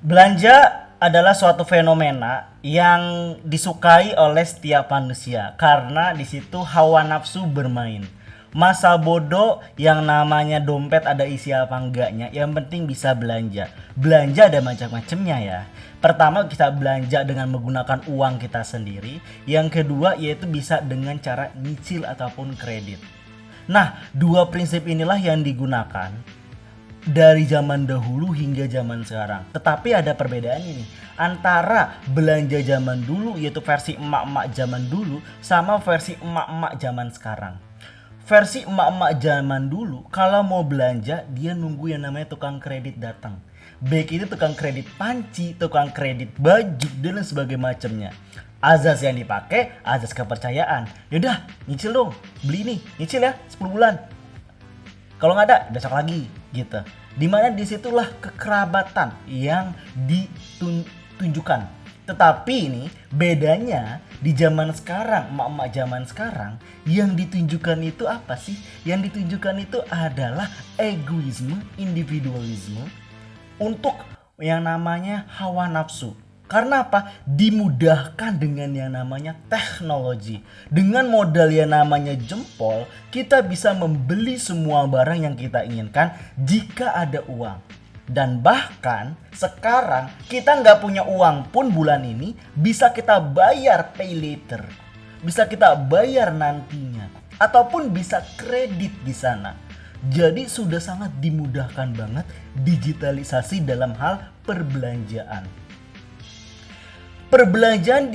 Belanja adalah suatu fenomena yang disukai oleh setiap manusia karena di situ hawa nafsu bermain. Masa bodoh yang namanya dompet ada isi apa enggaknya, yang penting bisa belanja. Belanja ada macam-macamnya ya. Pertama kita belanja dengan menggunakan uang kita sendiri. Yang kedua yaitu bisa dengan cara nyicil ataupun kredit. Nah, dua prinsip inilah yang digunakan dari zaman dahulu hingga zaman sekarang. Tetapi ada perbedaan ini antara belanja zaman dulu yaitu versi emak-emak zaman dulu sama versi emak-emak zaman sekarang. Versi emak-emak zaman dulu kalau mau belanja dia nunggu yang namanya tukang kredit datang. Baik itu tukang kredit panci, tukang kredit baju dan sebagainya macamnya. Azas yang dipakai azas kepercayaan. Yaudah nyicil dong, beli nih, nyicil ya 10 bulan. Kalau nggak ada besok lagi gitu. Dimana disitulah kekerabatan yang ditunjukkan. Tetapi ini bedanya di zaman sekarang, emak-emak zaman sekarang yang ditunjukkan itu apa sih? Yang ditunjukkan itu adalah egoisme, individualisme untuk yang namanya hawa nafsu. Karena apa? Dimudahkan dengan yang namanya teknologi. Dengan modal yang namanya jempol, kita bisa membeli semua barang yang kita inginkan jika ada uang. Dan bahkan sekarang kita nggak punya uang pun bulan ini bisa kita bayar pay later. Bisa kita bayar nantinya. Ataupun bisa kredit di sana. Jadi sudah sangat dimudahkan banget digitalisasi dalam hal perbelanjaan. Perbelanjaan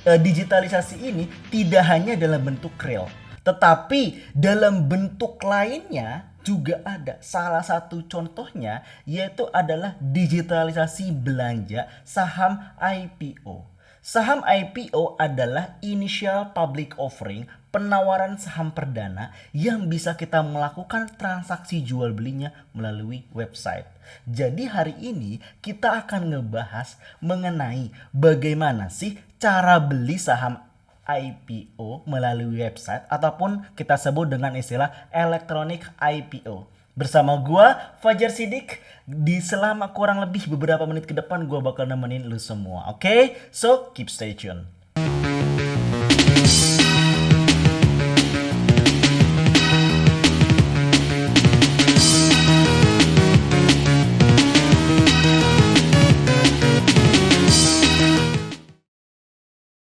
digitalisasi ini tidak hanya dalam bentuk real, tetapi dalam bentuk lainnya juga ada. Salah satu contohnya yaitu adalah digitalisasi belanja saham IPO. Saham IPO adalah initial public offering, penawaran saham perdana yang bisa kita melakukan transaksi jual belinya melalui website. Jadi hari ini kita akan ngebahas mengenai bagaimana sih cara beli saham IPO melalui website ataupun kita sebut dengan istilah electronic IPO. Bersama gua Fajar Sidik, di selama kurang lebih beberapa menit ke depan gua bakal nemenin lu semua. Oke? So, keep stay tune.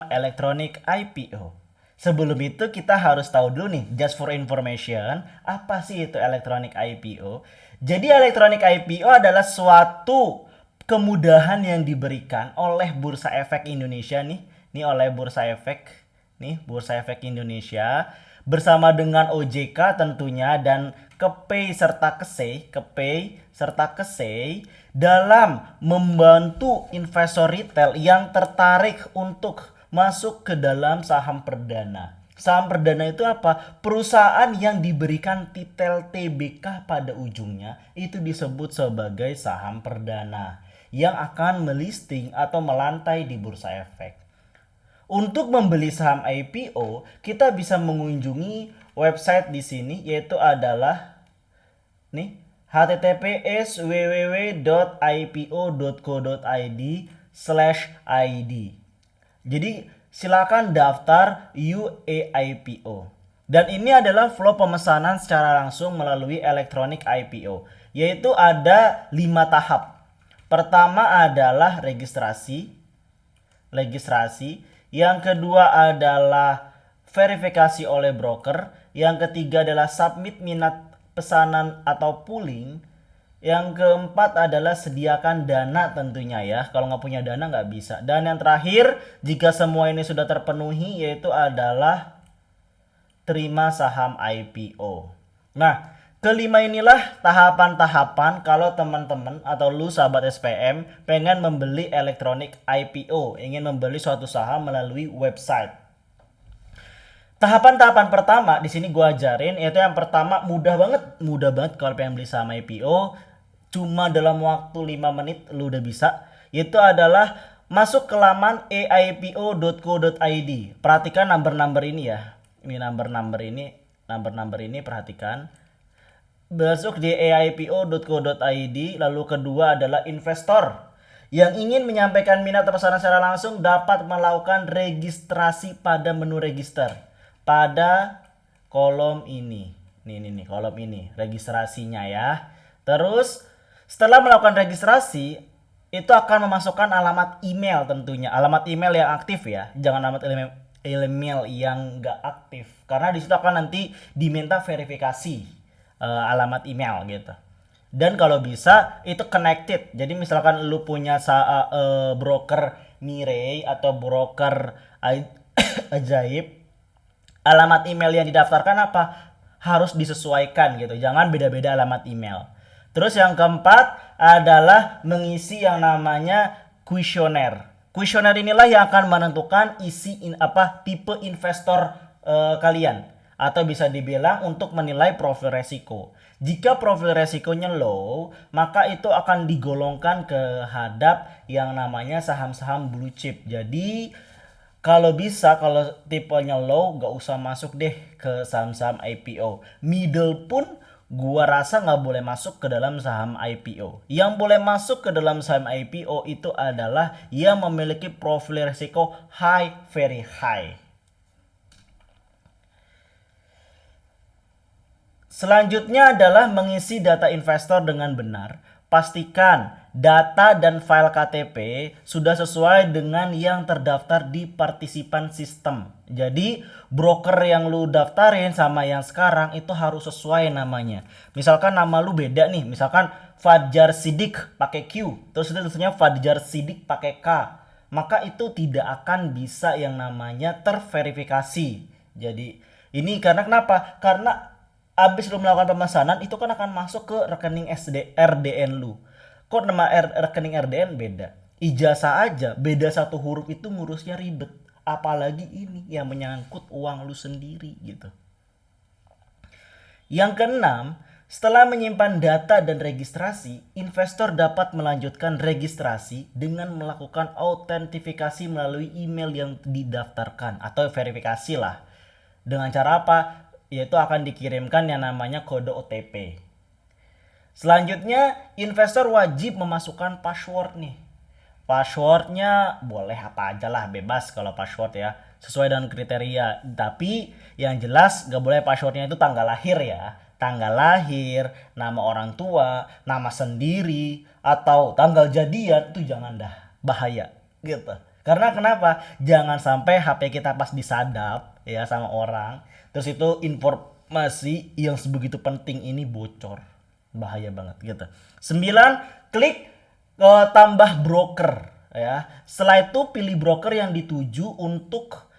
Electronic IPO. Sebelum itu kita harus tahu dulu nih, just for information, apa sih itu electronic IPO? Jadi electronic IPO adalah suatu kemudahan yang diberikan oleh Bursa Efek Indonesia nih. Nih oleh Bursa Efek, nih Bursa Efek Indonesia bersama dengan OJK tentunya dan KPI serta KSEI dalam membantu investor retail yang tertarik untuk masuk ke dalam saham perdana. Saham perdana itu apa? Perusahaan yang diberikan titel TBK pada ujungnya itu disebut sebagai saham perdana yang akan melisting atau melantai di Bursa Efek. Untuk membeli saham IPO, kita bisa mengunjungi website di sini yaitu adalah nih https www.ipo.co.id/id. Jadi silakan daftar UAIPO. Dan ini adalah flow pemesanan secara langsung melalui electronic IPO. Yaitu ada 5 tahap. Pertama adalah registrasi. Yang kedua adalah verifikasi oleh broker. Yang ketiga adalah submit minat pesanan atau pooling. Yang keempat adalah sediakan dana tentunya ya. Kalau nggak punya dana nggak bisa. Dan yang terakhir, jika semua ini sudah terpenuhi, yaitu adalah terima saham IPO. Nah, kelima inilah tahapan-tahapan kalau teman-teman atau lu sahabat SPM pengen membeli elektronik IPO, ingin membeli suatu saham melalui website. Tahapan-tahapan pertama di sini gua ajarin, yaitu yang pertama mudah banget kalau pengen beli saham IPO. Cuma dalam waktu 5 menit lu udah bisa. Yaitu adalah masuk ke laman aipo.co.id. Perhatikan number ini ya. Ini number ini perhatikan. Masuk di aipo.co.id. Lalu kedua adalah investor. Yang ingin menyampaikan minat atau pesanan secara langsung dapat melakukan registrasi pada menu register pada kolom ini. Nih, kolom ini registrasinya ya. Terus setelah melakukan registrasi itu akan memasukkan alamat email tentunya. Alamat email yang aktif ya. Jangan alamat email yang nggak aktif. Karena di situ akan nanti diminta verifikasi alamat email gitu. Dan kalau bisa itu connected. Jadi misalkan lu punya broker Mirai atau broker ajaib, alamat email yang didaftarkan apa? Harus disesuaikan gitu. Jangan beda-beda alamat email. Terus yang keempat adalah mengisi yang namanya kuesioner. Kuesioner inilah yang akan menentukan tipe investor kalian, atau bisa dibilang untuk menilai profil resiko. Jika profil resikonya low, maka itu akan digolongkan ke hadap yang namanya saham-saham blue chip. Jadi kalau bisa, kalau tipenya low, gak usah masuk deh ke saham-saham IPO. Middle pun gua rasa nggak boleh masuk ke dalam saham IPO. Yang boleh masuk ke dalam saham IPO itu adalah yang memiliki profil risiko high, very high. Selanjutnya adalah mengisi data investor dengan benar. Pastikan data dan file KTP sudah sesuai dengan yang terdaftar di partisipan sistem. Jadi broker yang lu daftarin sama yang sekarang itu harus sesuai namanya. Misalkan nama lu beda nih, misalkan Fajar Sidik pakai Q, terus itu tulisannya Fajar Sidik pakai K. Maka itu tidak akan bisa yang namanya terverifikasi. Jadi ini karena kenapa? Karena abis lu melakukan pemesanan itu kan akan masuk ke rekening RDN lu. Kok nama rekening RDN beda? Ijazah aja beda satu huruf itu ngurusnya ribet. Apalagi ini yang menyangkut uang lu sendiri gitu. Yang keenam, setelah menyimpan data dan registrasi, investor dapat melanjutkan registrasi dengan melakukan autentifikasi melalui email yang didaftarkan atau verifikasi lah. Dengan cara apa? Yaitu akan dikirimkan yang namanya kode OTP. Selanjutnya, investor wajib memasukkan password nih. Passwordnya boleh apa aja lah, bebas kalau password ya, sesuai dengan kriteria. Tapi yang jelas gak boleh passwordnya itu tanggal lahir ya. Tanggal lahir, nama orang tua, nama sendiri, atau tanggal jadian itu jangan dah, bahaya gitu. Karena kenapa? Jangan sampai HP kita pas disadap ya sama orang, terus itu informasi yang sebegitu penting ini bocor. Bahaya banget gitu. 9, klik tambah broker ya. Setelah itu pilih broker yang dituju untuk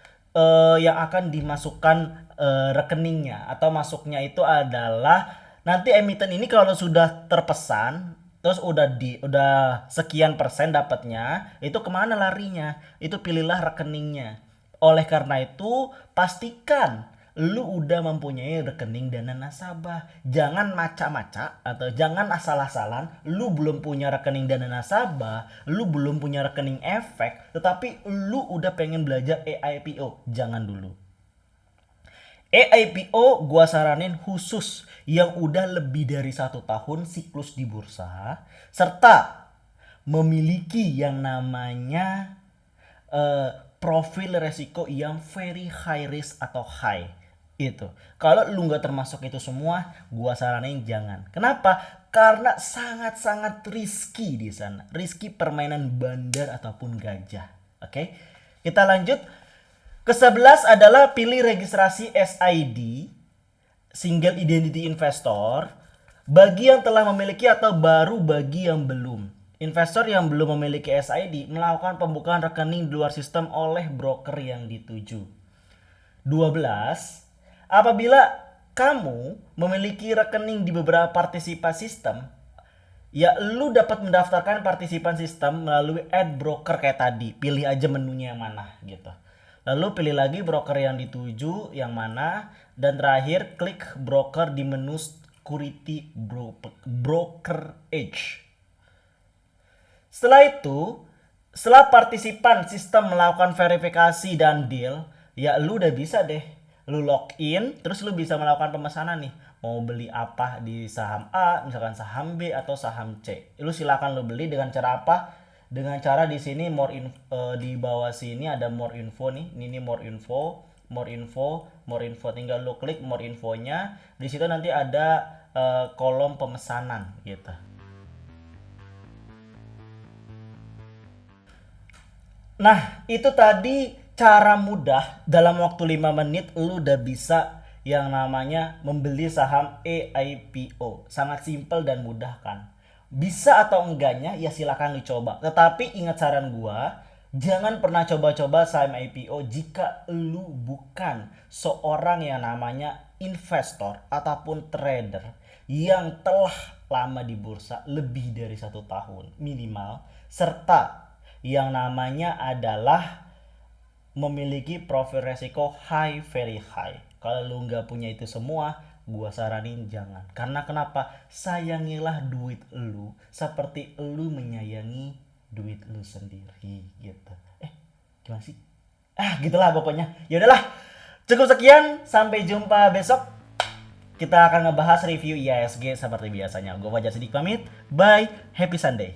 yang akan dimasukkan rekeningnya atau masuknya itu adalah nanti emiten ini kalau sudah terpesan terus udah sekian persen dapatnya, itu kemana larinya? Itu pilihlah rekeningnya. Oleh karena itu pastikan lu udah mempunyai rekening dana nasabah. Jangan maca-maca atau jangan asal-asalan lu belum punya rekening dana nasabah, lu belum punya rekening efek, tetapi lu udah pengen belajar EIPO. Jangan dulu. EIPO gua saranin khusus yang udah lebih dari 1 tahun siklus di bursa serta memiliki yang namanya profil resiko yang very high risk atau high. Itu kalau lu nggak termasuk itu semua, gua saranin jangan. Kenapa? Karena sangat-sangat risky di sana, risky permainan bandar ataupun gajah. Oke, kita lanjut. Ke-11 adalah pilih registrasi SID, Single Identity Investor, bagi yang telah memiliki atau baru bagi yang belum. Investor yang belum memiliki SID melakukan pembukaan rekening di luar sistem oleh broker yang dituju. 12. Apabila kamu memiliki rekening di beberapa partisipan sistem, ya lu dapat mendaftarkan partisipan sistem melalui add broker kayak tadi. Pilih aja menunya yang mana gitu. Lalu pilih lagi broker yang dituju yang mana, dan terakhir klik broker di menu security brokerage. Setelah itu, setelah partisipan sistem melakukan verifikasi dan deal, ya lu udah bisa deh. Lu login, terus lu bisa melakukan pemesanan nih. Mau beli apa di saham A, misalkan saham B atau saham C. Lu silakan lu beli dengan cara apa? Dengan cara di sini di bawah sini ada more info nih. Ini more info, more info, more info. Tinggal lu klik more infonya. Di situ nanti ada kolom pemesanan gitu. Nah, itu tadi cara mudah dalam waktu 5 menit lu udah bisa yang namanya membeli saham EIPO. Sangat simpel dan mudah kan. Bisa atau enggaknya ya silakan dicoba. Tetapi ingat saran gua, jangan pernah coba-coba saham IPO jika lu bukan seorang yang namanya investor ataupun trader yang telah lama di bursa lebih dari 1 tahun minimal, serta yang namanya adalah memiliki profil resiko high, very high. Kalau lu nggak punya itu semua, gua saranin jangan. Karena kenapa? Sayangilah duit lu seperti lu menyayangi duit lu sendiri gitu. Gimana sih? Gitulah pokoknya. Ya udahlah. Cukup sekian, sampai jumpa besok. Kita akan ngebahas review IHSG seperti biasanya. Gua Fajar Sidik pamit. Bye. Happy Sunday.